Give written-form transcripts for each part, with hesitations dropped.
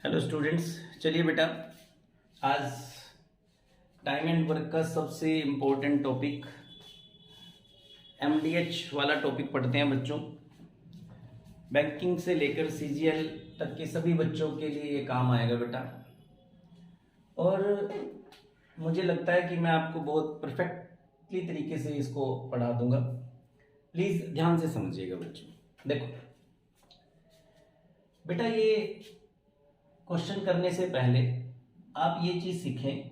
Hello students, चलिए बेटा आज टाइम एंड वर्क का सबसे इम्पोर्टेंट टॉपिक एमडीएच वाला टॉपिक पढ़ते हैं बच्चों। बैंकिंग से लेकर सीजीएल तक के सभी बच्चों के लिए ये काम आएगा बेटा, और मुझे लगता है कि मैं आपको बहुत परफेक्टली तरीके से इसको पढ़ा दूंगा। प्लीज़ ध्यान से समझिएगा बच्चों। देखो बेटा, ये क्वेश्चन करने से पहले आप ये चीज सीखें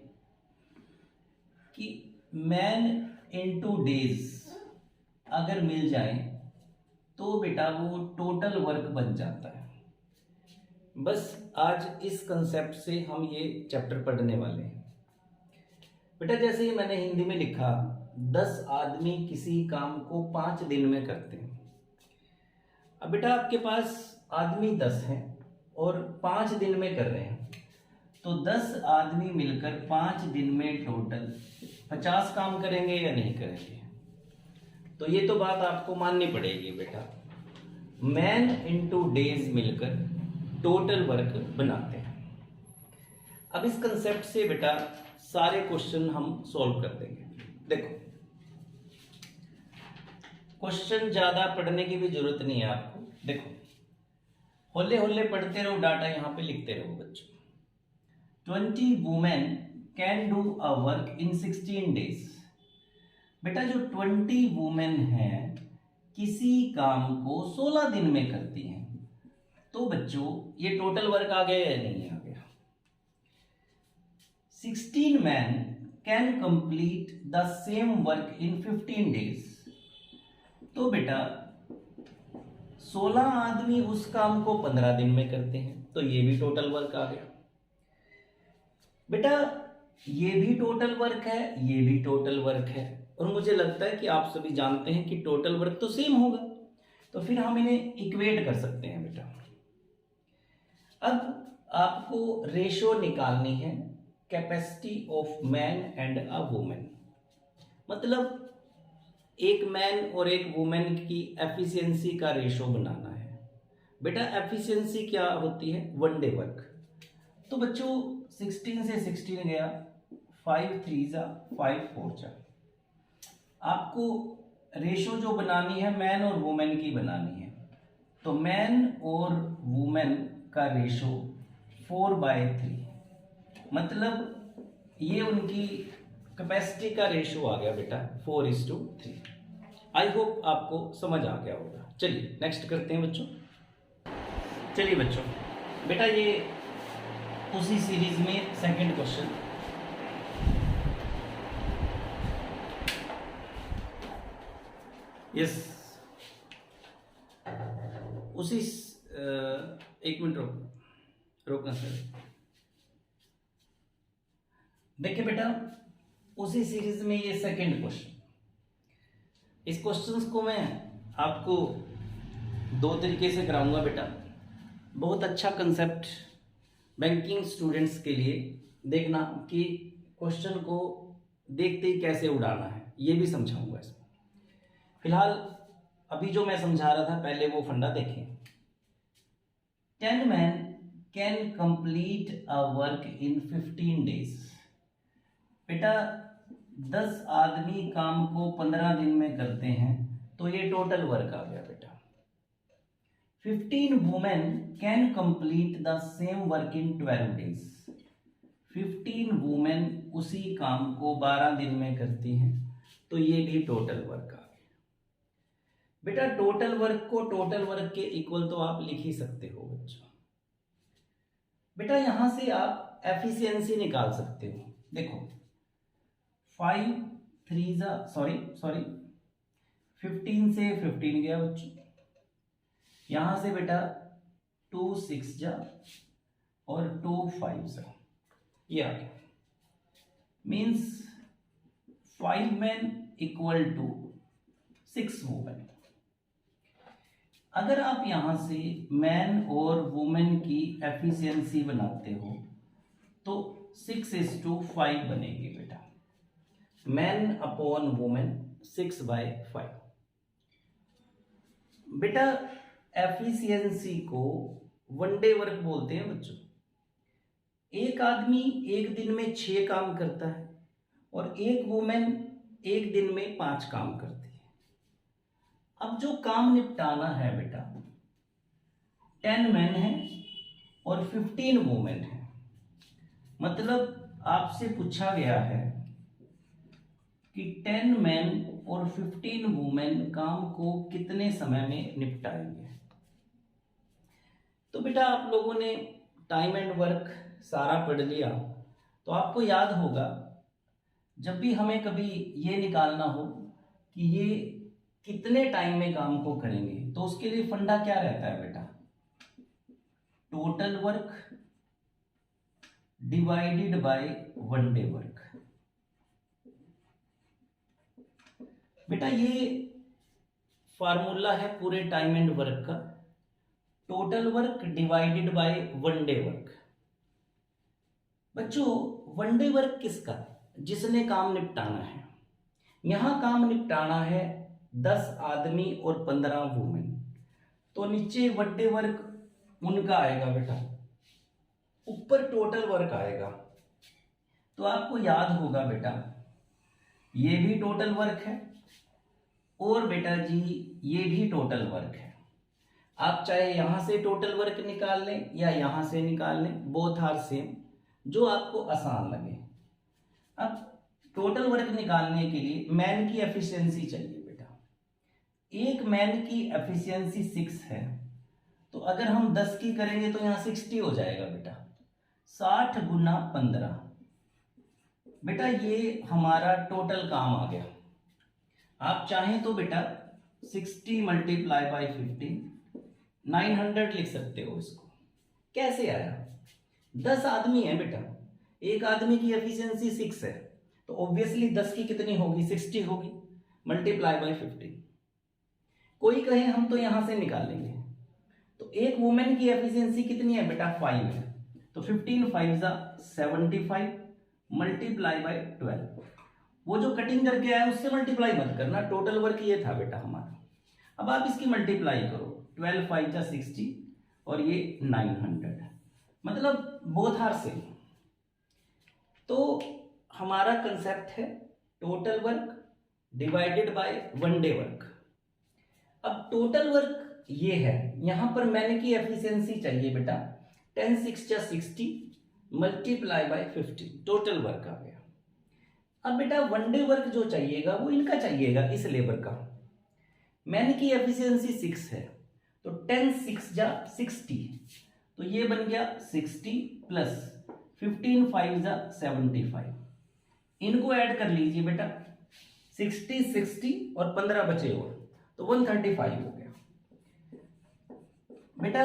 कि मैन इनटू डेज अगर मिल जाए तो बेटा वो टोटल वर्क बन जाता है। बस आज इस कंसेप्ट से हम ये चैप्टर पढ़ने वाले हैं बेटा। जैसे ही मैंने हिंदी में लिखा, 10 आदमी किसी काम को 5 दिन में करते हैं। अब बेटा आपके पास आदमी 10 हैं और 5 दिन में कर रहे हैं, तो 10 आदमी मिलकर 5 दिन में टोटल 50 काम करेंगे या नहीं करेंगे? तो ये तो बात आपको माननी पड़ेगी बेटा। मैन इनटू डेज मिलकर टोटल वर्क बनाते हैं। अब इस कंसेप्ट से बेटा सारे क्वेश्चन हम सॉल्व कर देंगे। देखो, क्वेश्चन ज्यादा पढ़ने की भी जरूरत नहीं है आपको। देखो, होले होले पढ़ते रहो, डाटा यहां पे लिखते रहो बच्चों। 20 women can do a work in 16 days. बेटा जो 20 वुमेन है किसी काम को 16 दिन में करती हैं, तो बच्चों ये टोटल वर्क आ गया या नहीं आ गया? 16 man can complete the same work in 15 days. तो बेटा 16 आदमी उस काम को 15 दिन में करते हैं, तो ये भी टोटल वर्क आ गया बेटा। ये भी टोटल वर्क है, ये भी टोटल वर्क है, और मुझे लगता है कि आप सभी जानते हैं कि टोटल वर्क तो सेम होगा, तो फिर हम इन्हें इक्वेट कर सकते हैं बेटा। अब आपको रेशो निकालनी है capacity of man and a women. मतलब एक मैन और एक वुमेन की एफिशिएंसी का रेशो बनाना है बेटा। एफिशिएंसी क्या होती है? 1 डे वर्क। तो बच्चों 16 से 16 गया, 5 3 जा 5 4 जा। आपको रेशो जो बनानी है मैन और वुमेन की बनानी है, तो मैन और वुमेन का रेशो 4/3। मतलब ये उनकी कैपेसिटी का रेशो आ गया बेटा 4:3। आई होप आपको समझ आ गया होगा। चलिए नेक्स्ट करते हैं बच्चों। चलिए बच्चों, बेटा ये उसी सीरीज में सेकंड क्वेश्चन। यस, उसी एक मिनट रोकना सर। देखिए बेटा, उसी सीरीज में ये सेकंड क्वेश्चन। इस क्वेश्चंस को मैं आपको 2 तरीके से कराऊंगा बेटा। बहुत अच्छा कंसेप्ट बैंकिंग स्टूडेंट्स के लिए। देखना कि क्वेश्चन को देखते ही कैसे उड़ाना है, ये भी समझाऊंगा इसमें। फिलहाल अभी जो मैं समझा रहा था पहले वो फंडा देखें। 10 man can complete a work in 15 days. बेटा 10 आदमी काम को 15 दिन में करते हैं, तो ये टोटल वर्क आ गया बेटा। 15 women can complete the same work in 12 days. 15 women उसी काम को 12 दिन में करती हैं, तो ये भी टोटल वर्क आ गया बेटा। टोटल वर्क को टोटल वर्क के इक्वल तो आप लिख ही सकते हो बच्चों। बेटा यहां से आप एफिशिएंसी निकाल सकते हो। देखो 5 3 जा सॉरी 15 से 15 गया बच्चों। यहां से बेटा 2 6 जा और 2 5 जा, ये आ गया। Means 5 man equal to 6 women. अगर आप यहां से मैन और वुमेन की एफिशिएंसी बनाते हो तो 6:5 बनेगी बेटा। Man upon women 6/5। बेटा एफिशिएंसी को 1 डे वर्क बोलते हैं बच्चों। एक आदमी एक दिन में 6 काम करता है और एक वुमेन एक दिन में 5 काम करती है। अब जो काम निपटाना है बेटा, 10 मैन है और 15 वुमेन है। मतलब आपसे पूछा गया है कि 10 मैन और 15 वुमेन काम को कितने समय में निपटाएंगे। तो बेटा आप लोगों ने टाइम एंड वर्क सारा पढ़ लिया, तो आपको याद होगा जब भी हमें कभी ये निकालना हो कि ये कितने टाइम में काम को करेंगे, तो उसके लिए फंडा क्या रहता है बेटा, total work divided by 1 day work. बेटा ये फार्मूला है पूरे टाइम एंड वर्क का, total work divided by 1 day work. बच्चों 1 डे वर्क किसका, जिसने काम निपटाना है। यहां काम निपटाना है 10 आदमी और 15 वुमेन, तो नीचे 1 डे वर्क उनका आएगा बेटा, ऊपर टोटल वर्क आएगा। तो आपको याद होगा बेटा ये भी टोटल वर्क है और बेटा जी ये भी टोटल वर्क है। आप चाहे यहां से टोटल वर्क निकाल लें या यहां से निकाल लें, बोथ आर सेम, जो आपको आसान लगे। अब टोटल वर्क निकालने के लिए मैन की एफिशिएंसी चाहिए बेटा। एक मैन की एफिशिएंसी 6 है, तो अगर हम 10 की करेंगे तो यहां 60 हो जाएगा बेटा, 60 गुना 15। बेटा ये हमारा टोटल काम आ गया। आप चाहें तो बेटा 60 मल्टीप्लाई बाई 15 900 लिख सकते हो। इसको कैसे आया, 10 आदमी है बेटा, एक आदमी की एफिशिएंसी 6 है, तो ऑब्वियसली 10 की कितनी होगी, 60 होगी, मल्टीप्लाई बाई 15। कोई कहे हम तो यहां से निकालेंगे, तो एक वुमेन की एफिशिएंसी कितनी है बेटा, 5 है, तो 15 5 जा 75 मल्टीप्लाई बाई 12। वो जो कटिंग करके आया उससे मल्टीप्लाई मत करना, टोटल वर्क ये था बेटा हमारा। अब आप इसकी मल्टीप्लाई करो, 12 5 जा 60 और ये 900, मतलब बोथ आर सेम। तो हमारा कंसेप्ट है total work divided by 1 day work. अब टोटल वर्क ये है, यहां पर मैन की एफिशिएंसी चाहिए बेटा, 10 6 जा 60 मल्टीप्लाई बाय 15, टोटल वर्क आ गया। अब बेटा 1 डे वर्क जो चाहिएगा वो इनका चाहिएगा, इस लेबर का। मैन की एफिशिएंसी 6 है, तो 10 6 जा 60, तो ये बन गया 60 प्लस 15 5 जा 75। इनको ऐड कर लीजिए बेटा, 60 60 और 15 बचे और, तो 135 हो गया बेटा।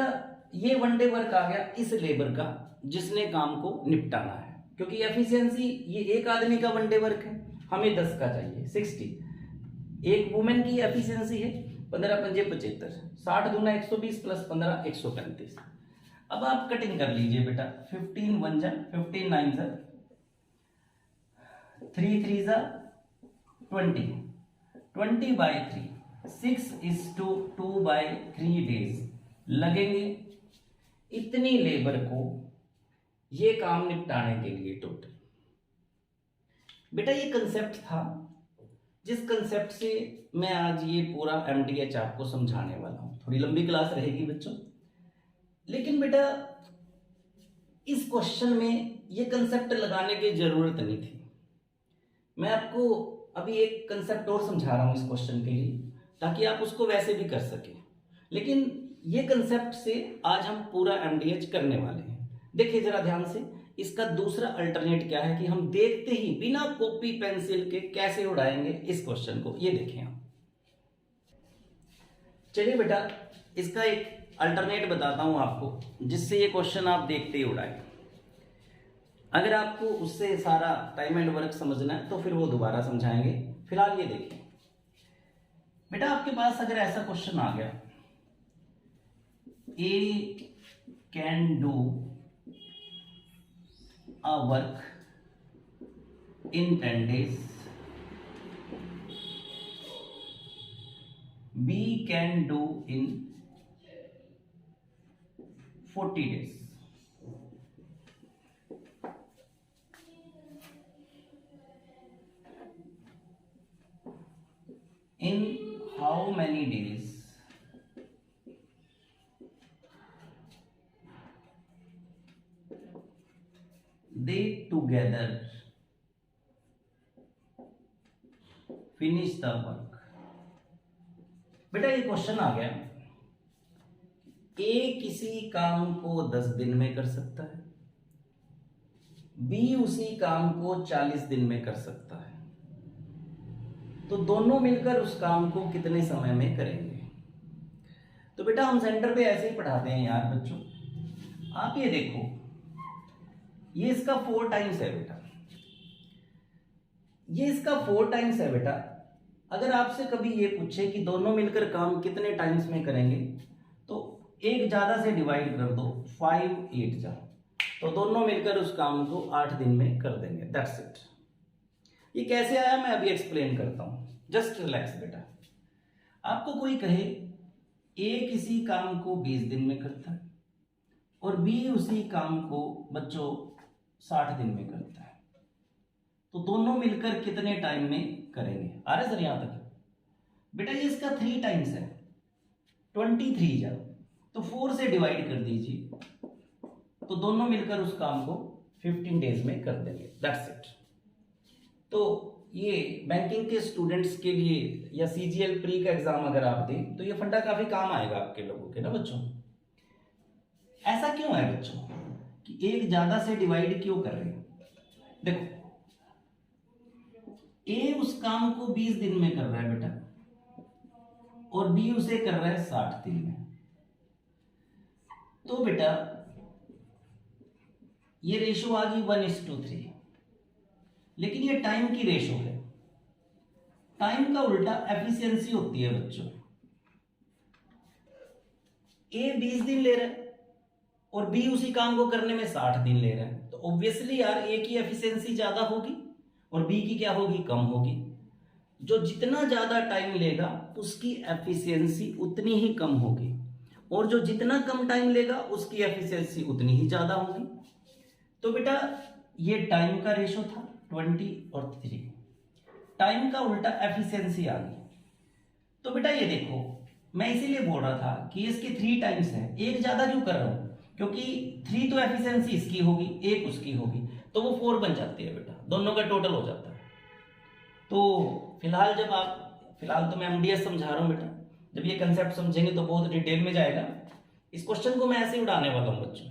ये 1 डे वर्क आ गया इस लेबर का जिसने काम को निपटाना है, क्योंकि एफिशिएंसी ये एक आदमी का 1 डे वर्क है, हमें 10 का चाहिए 60। एक वुमेन की एफिशिएंसी है 15 पंजे 75, 60 दूना 120 प्लस 15 135। अब आप कटिंग कर लीजिए बेटा, 15 1 जा 15 9 जा 3 3 जा 20, 20 बाई 3, 6:2 बाई 3 डेज लगेंगे इतनी लेबर को ये काम निपटाने के लिए टोटल। बेटा ये कंसेप्ट था जिस कंसेप्ट से मैं आज ये पूरा एमडीएच आपको समझाने वाला हूं। थोड़ी लंबी क्लास रहेगी बच्चों, लेकिन बेटा इस क्वेश्चन में ये कंसेप्ट लगाने की जरूरत नहीं थी। मैं आपको अभी एक कंसेप्ट और समझा रहा हूं इस क्वेश्चन के लिए, ताकि आप उसको वैसे भी कर सकें, लेकिन ये कंसेप्ट से आज हम पूरा एमडीएच करने वाले हैं। देखिए जरा ध्यान से, इसका दूसरा अल्टरनेट क्या है कि हम देखते ही बिना कॉपी पेंसिल के कैसे उड़ाएंगे इस क्वेश्चन को, ये देखें आप। चलिए बेटा इसका एक अल्टरनेट बताता हूं आपको, जिससे ये क्वेश्चन आप देखते ही उड़ाएं। अगर आपको उससे सारा टाइम एंड वर्क समझना है तो फिर वो दोबारा समझाएंगे, फिलहाल ये देखिए बेटा। आपके पास अगर ऐसा क्वेश्चन आ गया, A can do a work in 10 days, B can do in 40 days, in how many days they together finish the work। बेटा ये क्वेश्चन आ गया, ए किसी काम को 10 दिन में कर सकता है, बी उसी काम को 40 दिन में कर सकता है, तो दोनों मिलकर उस काम को कितने समय में करेंगे। तो बेटा हम सेंटर पे ऐसे ही पढ़ाते हैं यार बच्चों। आप ये देखो, ये इसका 4 टाइम्स है बेटा, ये इसका 4 टाइम्स है बेटा। अगर आपसे कभी ये पूछे कि दोनों मिलकर काम कितने टाइम्स में करेंगे, तो एक ज्यादा से डिवाइड कर दो, 5 8 जा, तो दोनों मिलकर उस काम को 8 दिन में कर देंगे। That's it. ये कैसे आया मैं अभी एक्सप्लेन करता हूं, जस्ट रिलैक्स बेटा। आपको कोई कहे ए किसी काम को 20 दिन में करता है और बी उसी काम को बच्चों 60 दिन में करता है, तो दोनों मिलकर कितने टाइम में करेंगे। आ रहा है सर यहां तक? बेटा ये इसका 3 टाइम्स है, 23 जा, तो 4 से डिवाइड कर दीजिए, तो दोनों मिलकर उस काम को 15 डेज में कर देंगे। That's it. तो ये बैंकिंग के स्टूडेंट्स के लिए या सीजीएल प्री का एग्जाम अगर आप दें तो ये फंडा काफी काम आएगा आपके लोगों के ना बच्चों। ऐसा क्यों है बच्चों कि एक ज्यादा से डिवाइड क्यों कर रहे हैं? देखो ए उस काम को 20 दिन में कर रहा है बेटा और बी उसे कर रहा है 60 दिन में, तो बेटा ये रेशो आ गई 1:3, लेकिन ये टाइम की रेशो है। टाइम का उल्टा एफिशिएंसी होती है बच्चों। ए 20 दिन ले रहा है और बी उसी काम को करने में 60 दिन ले रहा है, तो ऑब्वियसली यार ए की एफिशिएंसी ज्यादा होगी और बी की क्या होगी, कम होगी। जो जितना ज्यादा टाइम लेगा उसकी एफिशिएंसी उतनी ही कम होगी, और जो जितना कम टाइम लेगा उसकी एफिशिएंसी उतनी ही ज्यादा होगी। तो बेटा ये टाइम का रेशो था 20 और 3, टाइम का उल्टा एफिशिएंसी आ गई। तो बेटा ये देखो, मैं इसीलिए बोल रहा था कि इसके 3 टाइम्स है, एक ज्यादा क्यों कर रहा हूं, क्योंकि 3 तो एफिशिएंसी इसकी होगी, एक उसकी होगी, तो वो 4 बन जाती है बेटा, दोनों का टोटल हो जाता है। तो फिलहाल तो मैं एमडीएस समझा रहा हूं बेटा, जब ये कंसेप्ट समझेंगे तो बहुत डिटेल में जाएगा। इस क्वेश्चन को मैं ऐसे ही उड़ाने वाला हूं बच्चों।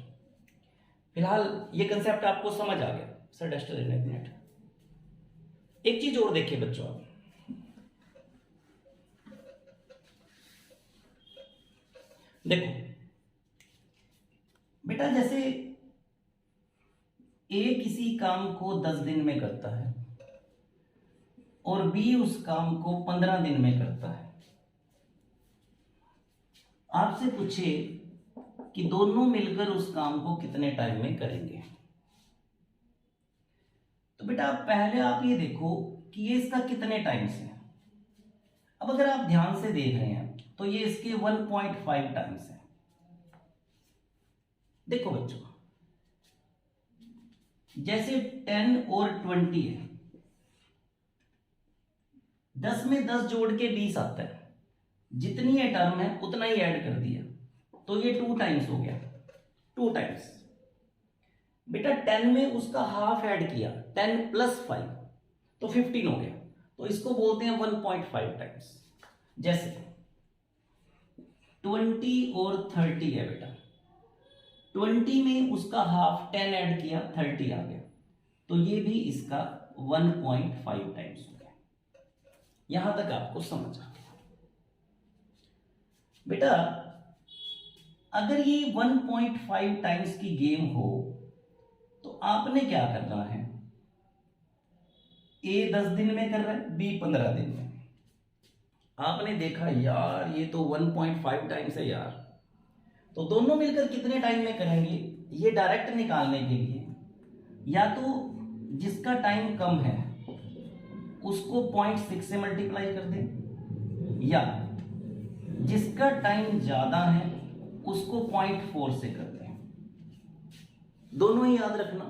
फिलहाल ये कंसेप्ट आपको समझ आ गया। सर डस्टर एक मिनट, एक चीज और देखिए बच्चों, आप देखो बेटा, जैसे ए किसी काम को 10 दिन में करता है और बी उस काम को 15 दिन में करता है। आपसे पूछे कि दोनों मिलकर उस काम को कितने टाइम में करेंगे, तो बेटा पहले आप ये देखो कि ये इसका कितने टाइम्स है। अब अगर आप ध्यान से देख रहे हैं तो ये इसके 1.5 टाइम्स है। देखो बच्चों, जैसे 10 और 20 है, 10 में 10 जोड़ के 20 आता है, जितनी ये टर्म है उतना ही ऐड कर दिया, तो ये 2 टाइम्स हो गया, 2 टाइम्स। बेटा 10 में उसका हाफ ऐड किया, 10 + 5 तो 15 हो गया, तो इसको बोलते हैं 1.5 टाइम्स। जैसे 20 और 30 है बेटा, 20 में उसका हाफ 10 ऐड किया, 30 आ गया, तो ये भी इसका 1.5 टाइम्स हो गया। यहां तक आपको समझ आ गया बेटा। अगर ये 1.5 टाइम्स की गेम हो तो आपने क्या करना है, ए 10 दिन में कर रहा है, बी 15 दिन में। आपने देखा यार ये तो 1.5 टाइम्स है यार, तो दोनों मिलकर कितने टाइम में करेंगे, ये डायरेक्ट निकालने के लिए या तो जिसका टाइम कम है उसको 0.6 से मल्टीप्लाई कर दें, या जिसका टाइम ज्यादा है उसको 0.4 से कर दें। दोनों ही याद रखना,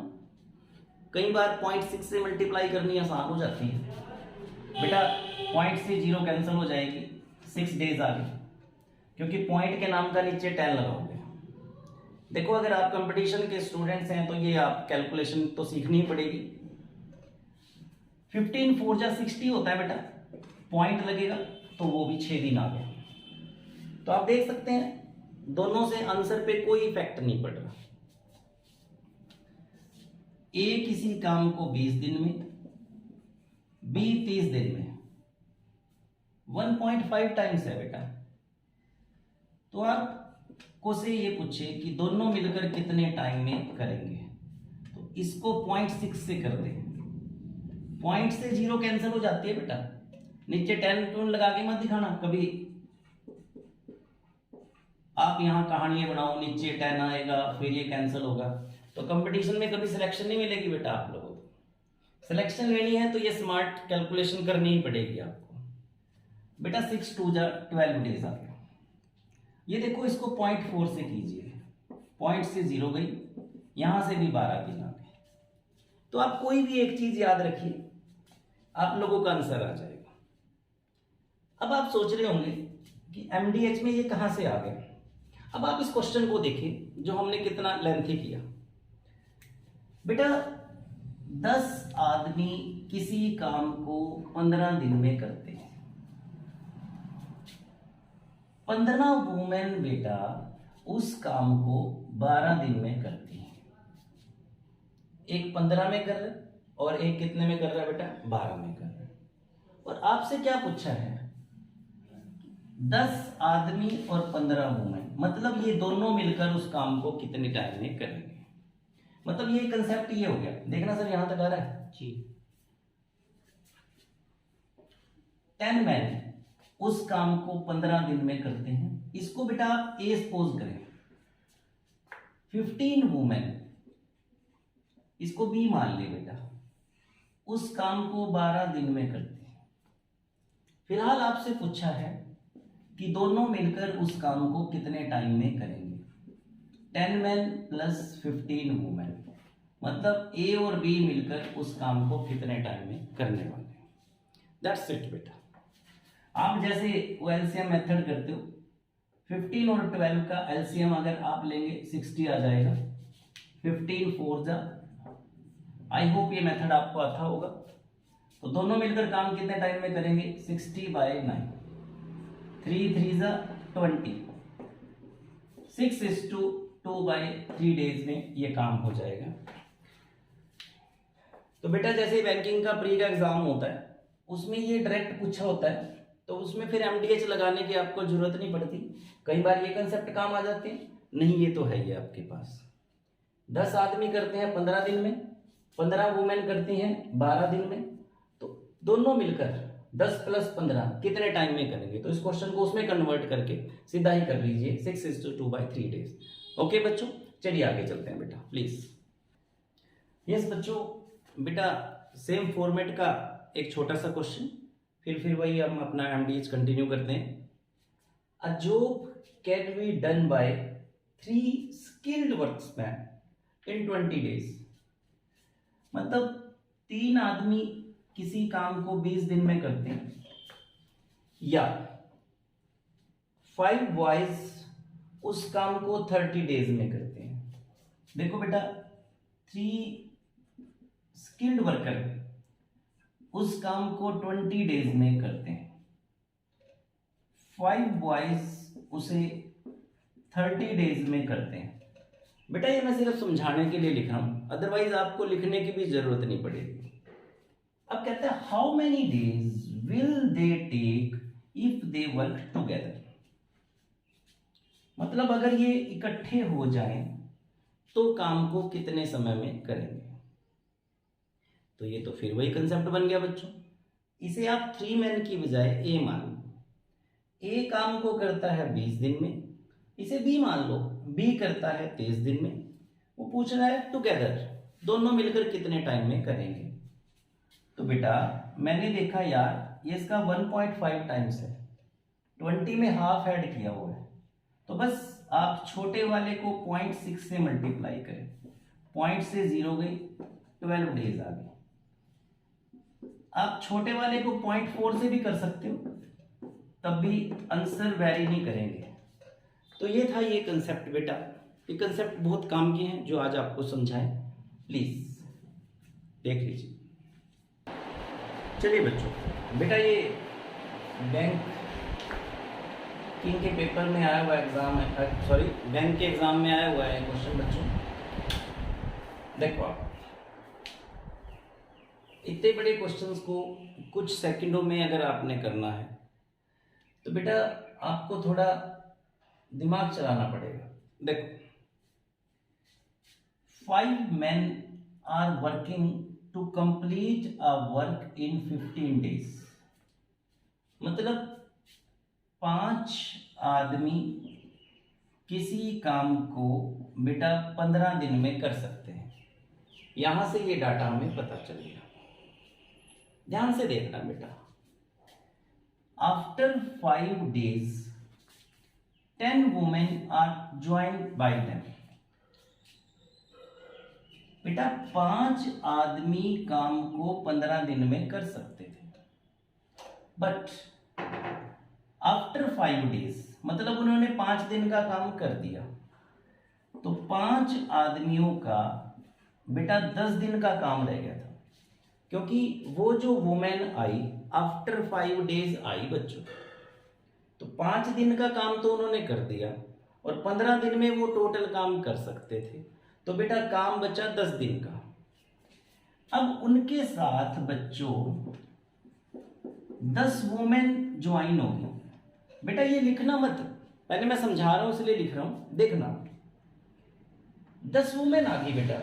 कई बार 0.6 से मल्टीप्लाई करनी आसान हो जाती है बेटा पॉइंट से 0 कैंसिल हो जाएगी, 6 डेज आ गए, क्योंकि पॉइंट के नाम का नीचे 10 लगाओगे। देखो अगर आप कंपटीशन के स्टूडेंट्स हैं तो ये आप कैलकुलेशन तो सीखनी ही पड़ेगी। 15 4 जा 60 होता है बेटा, पॉइंट लगेगा तो वो भी 6 दिन आ गया। तो आप देख सकते हैं दोनों से आंसर पे कोई इफेक्ट नहीं पड़ रहा। ए किसी काम को 20 दिन में, बी 30 दिन में, 1.5 टाइम्स है बेटा। तो आपको से ये पूछे कि दोनों मिलकर कितने टाइम में करेंगे, तो इसको 0.6 से कर दे। पॉइंट से 0 कैंसिल हो जाती है बेटा, नीचे 10 टून लगा के मत दिखाना कभी। आप यहां कहानियां बनाओ, नीचे 10 आएगा फिर ये कैंसिल होगा, तो कंपटीशन में कभी सिलेक्शन नहीं मिलेगी बेटा। आप लोगों को सिलेक्शन लेनी है तो ये स्मार्ट कैलकुलेशन करनी ही पड़ेगी आपको। बेटा 6 2 जा 12 डेज आ गया। ये देखो इसको 0.4 से कीजिए, पॉइंट से 0 गई, यहां से भी 12 दिन आ गए। तो आप कोई भी एक चीज याद रखिए, आप लोगों का आंसर आ जाएगा। अब आप सोच रहे होंगे कि एमडीएच में ये कहां से आ गया। अब आप इस क्वेश्चन को देखिए जो हमने कितना लेंथी किया। बेटा 10 आदमी किसी काम को 15 दिन में करते हैं। 15 वुमेन बेटा उस काम को 12 दिन में करती हैं। एक 15 में कर रहे और एक कितने में कर रहा है बेटा, 12 में कर रहा है। और आपसे क्या पूछा है, 10 आदमी और 15 वुमेन, मतलब ये दोनों मिलकर उस काम को कितने टाइम में करेंगे। मतलब ये कंसेप्ट ये हो गया, देखना सर यहां तक आ रहा है जी। 10 मैन उस काम को 15 दिन में करते हैं। इसको बेटा आप ए सपोज करें। 15 वुमेन, इसको बी मान ले बेटा, उस काम को 12 दिन में करते हैं। फिलहाल आपसे पूछा है कि दोनों मिलकर उस काम को कितने टाइम में करेंगे। 10 मैन प्लस 15 वुमेन, मतलब ए और बी मिलकर उस काम को कितने टाइम में करने वाले हैं। दैट्स इट बेटा। आप जैसे वो एलसीएम मेथड करते हो, 15 और 12 का एलसीएम अगर आप लेंगे 60 आ जाएगा। 15 4 जा, आई होप ये मेथड आपको आता होगा। तो दोनों मिलकर काम कितने टाइम में करेंगे, 60/9, 3 3 जा 20, 6:2/3 डेज में ये काम हो जाएगा। तो बेटा जैसे बैंकिंग का प्री का एग्जाम होता है उसमें ये डायरेक्ट पूछा होता है, तो उसमें फिर एमडीएच लगाने की आपको जरूरत नहीं पड़ती। कई बार ये कंसेप्ट काम आ जाते हैं, नहीं ये तो है ही आपके पास। 10 आदमी करते हैं 15 दिन में, 15 वुमेन करती हैं 12 दिन में, तो दोनों मिलकर 10 + 15 कितने टाइम में करेंगे। तो इस क्वेश्चन को उसमें कन्वर्ट करके सीधा ही कर लीजिए, 6:2/3 डेज। ओके बच्चों, चलिए आगे चलते हैं बेटा प्लीज। यस बच्चों, बेटा सेम फॉर्मेट का एक छोटा सा क्वेश्चन, फिर वही हम अपना एमडीएच कंटिन्यू करते हैं। A job can be done bye 3 skilled workman in 20 days. मतलब 3 आदमी किसी काम को 20 दिन में करते हैं, या 5 बॉयज उस काम को 30 डेज में करते हैं। देखो बेटा 3 स्किल्ड वर्कर उस काम को 20 डेज में करते हैं, 5 बॉयज उसे 30 डेज में करते हैं। बेटा ये मैं सिर्फ समझाने के लिए लिख रहा हूं, अदरवाइज आपको लिखने की भी जरूरत नहीं पड़ेगी। अब कहते हैं how many days will they take if they work together. मतलब अगर ये इकट्ठे हो जाएं तो काम को कितने समय में करेंगे। तो ये तो फिर वही कंसेप्ट बन गया बच्चों। इसे आप 3 मैन की बजाय ए मान लो। ए काम को करता है 20 दिन में, इसे बी मान लो, बी करता है 30 दिन में। वो पूछ रहा है टुगेदर, दोनों मिलकर कितने टाइम में करेंगे। तो बेटा मैंने देखा यार ये इसका 1.5 टाइम्स है, 20 में हाफ ऐड किया हुआ है, तो बस आप छोटे वाले को 0.6 से मल्टीप्लाई करें। पॉइंट से 0 गई, 12 डेज आ गए। आप छोटे वाले को 0.4 से भी कर सकते हो, तब भी आंसर वेरी नहीं करेंगे। तो ये था ये कंसेप्ट बेटा, ये कंसेप्ट बहुत काम के हैं जो आज आपको समझाएं, प्लीज देख लीजिए। चलिए बच्चों, बेटा ये बैंक के पेपर में आया हुआ एग्जाम है, सॉरी बैंक के एग्जाम में आया हुआ है क्वेश्चन बच्चों। देखो आप इतने बड़े क्वेश्चंस को कुछ सेकंडों में अगर आपने करना है तो बेटा आपको थोड़ा दिमाग चलाना पड़ेगा। देखो, 5 men are working to complete a work in 15 days। मतलब 5 आदमी किसी काम को बेटा 15 दिन में कर सकते हैं। यहां से ये डाटा हमें पता चल गया। ध्यान से देखना बेटा, after 5 days 10 women are joined by them। बेटा 5 आदमी काम को 15 दिन में कर सकते थे, बट आफ्टर 5 days मतलब उन्होंने 5 दिन का काम कर दिया, तो 5 आदमियों का बेटा 10 दिन का काम रह गया था, क्योंकि वो जो वुमेन आई आफ्टर 5 days आई बच्चों, तो 5 दिन का काम तो उन्होंने कर दिया और 15 दिन में वो टोटल काम कर सकते थे, तो बेटा काम बचा 10 दिन का। अब उनके साथ बच्चों 10 वुमेन ज्वाइन होगी। बेटा ये लिखना मत, पहले मैं समझा रहा हूं इसलिए लिख रहा हूं, देखना 10 वुमेन आ गई बेटा,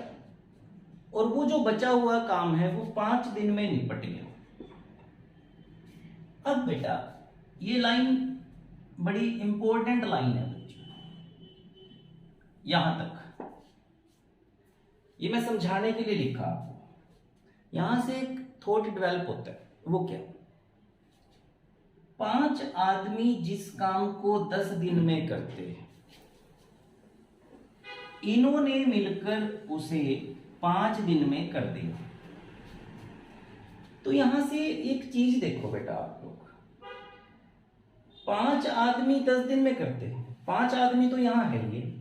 और वो जो बचा हुआ काम है वो 5 दिन में निपट गया। अब बेटा ये लाइन बड़ी इंपॉर्टेंट लाइन है बच्चों, यहां तक ये मैं समझाने के लिए लिखा आपको। यहां से एक थॉट डेवलप होता है, वो क्या, 5 आदमी जिस काम को 10 दिन में करते हैं, इन्होंने मिलकर उसे 5 दिन में कर दिया। तो यहां से एक चीज देखो बेटा, आप लोग 5 आदमी 10 दिन में करते हैं, 5 आदमी तो यहां है, ये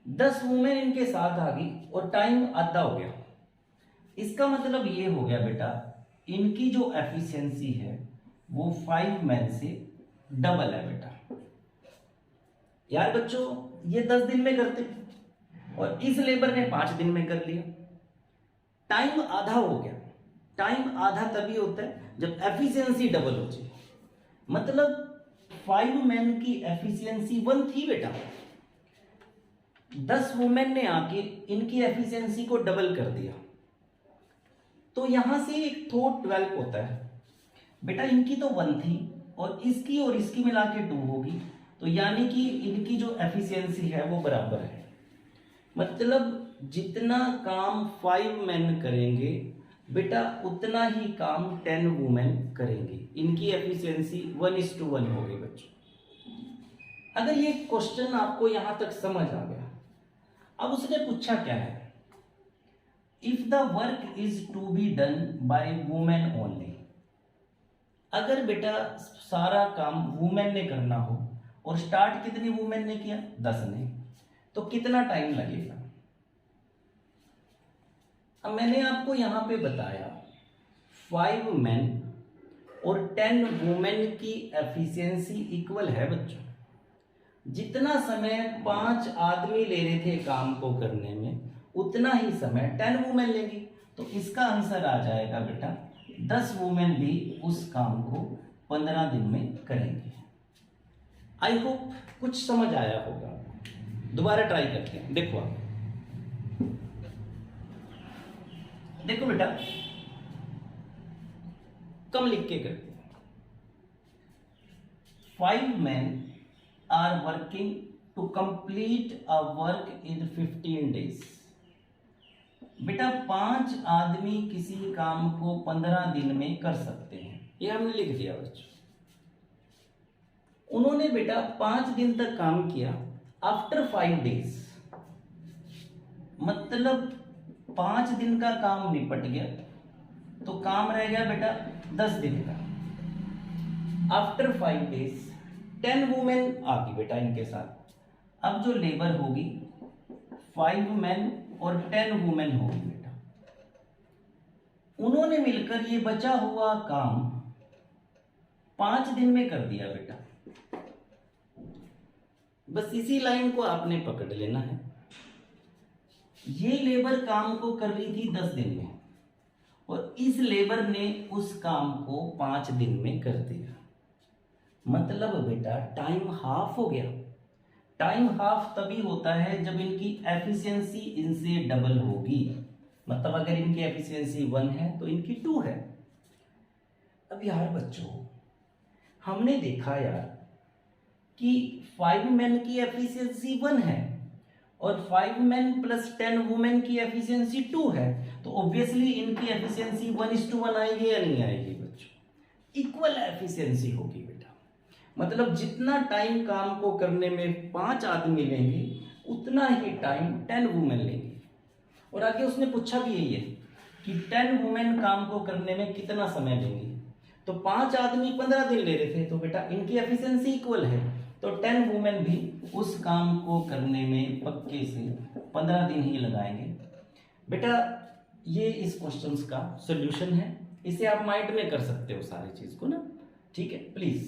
10 वुमेन इनके साथ आ गई और टाइम आधा हो गया। इसका मतलब ये हो गया बेटा, इनकी जो एफिशिएंसी है वो 5 men से डबल है बेटा। यार बच्चों ये 10 दिन में करते और इस लेबर ने 5 दिन में कर लिया, टाइम आधा हो गया। टाइम आधा तभी होता है जब एफिशिएंसी डबल हो जाए। मतलब 5 men की एफिशिएंसी 1 थी बेटा, 10 वुमेन ने आके इनकी एफिशिएंसी को डबल कर दिया। तो यहां से एक थॉट डेवलप होता है बेटा, इनकी तो 1 थी और इसकी मिला के 2 होगी, तो यानी कि इनकी जो एफिशिएंसी है वो बराबर है। मतलब जितना काम 5 men करेंगे बेटा उतना ही काम 10 वुमेन करेंगे। इनकी एफिशिएंसी 1:1 होगी बच्चों। अगर ये क्वेश्चन आपको यहां तक समझ आ गया, अब उसने पूछा क्या है, if the work is to be done by women only. अगर बेटा सारा काम वुमेन ने करना हो और स्टार्ट कितनी वुमेन ने किया, 10 ने, तो कितना टाइम लगेगा। अब मैंने आपको यहां पे बताया 5 men और 10 वुमेन की एफिशिएंसी इक्वल है बच्चों। जितना समय 5 आदमी ले रहे थे काम को करने में, उतना ही समय 10 वुमेन लेंगी, तो इसका आंसर आ जाएगा बेटा 10 वुमेन भी उस काम को 15 दिन में करेंगे। आई होप कुछ समझ आया होगा। दोबारा ट्राई करते हैं, देखो आप, देखो बेटा कम लिख के करते हैं। 5 men are working to complete a work in 15 days। बेटा 5 आदमी किसी काम को 15 दिन में कर सकते हैं, ये हमने लिख दिया बच्चों। उन्होंने बेटा 5 दिन तक काम किया आफ्टर 5 days, मतलब 5 दिन का काम निपट गया तो काम रह गया बेटा 10 दिन का। आफ्टर 5 डेज 10 वुमेन आ गई बेटा इनके साथ। अब जो लेबर होगी 5 मेन और 10 वुमेन होगी बेटा। उन्होंने मिलकर ये बचा हुआ काम 5 दिन में कर दिया बेटा। बस इसी लाइन को आपने पकड़ लेना है। ये लेबर काम को कर रही थी 10 दिन में और इस लेबर ने उस काम को 5 दिन में कर दिया। मतलब बेटा टाइम हाफ हो गया। टाइम हाफ तभी होता है जब इनकी एफिशिएंसी इनसे डबल होगी। मतलब अगर इनकी एफिशिएंसी 1 है तो इनकी 2 है। अब यार बच्चों हमने देखा यार कि 5 मेन की एफिशिएंसी 1 है और 5 मेन प्लस 10 वुमेन की एफिशिएंसी 2 है, तो ऑब्वियसली इनकी एफिशिएंसी 1:1 आएगी या नहीं आएगी बच्चों? इक्वल एफिशिएंसी होगी बेटा। मतलब जितना टाइम काम को करने में 5 आदमी लेंगे उतना ही टाइम 10 वुमेन लेंगे। और आगे उसने पूछा भी यही है कि 10 वुमेन काम को करने में कितना समय लेंगी। तो 5 आदमी 15 दिन ले रहे थे, तो बेटा इनकी एफिशिएंसी इक्वल है, तो 10 वुमेन भी उस काम को करने में पक्के से 15 दिन ही लगाएंगे। बेटा ये इस क्वेश्चंस का सॉल्यूशन है। इसे आप माइंड में कर सकते हो सारी चीज को ना। ठीक है प्लीज।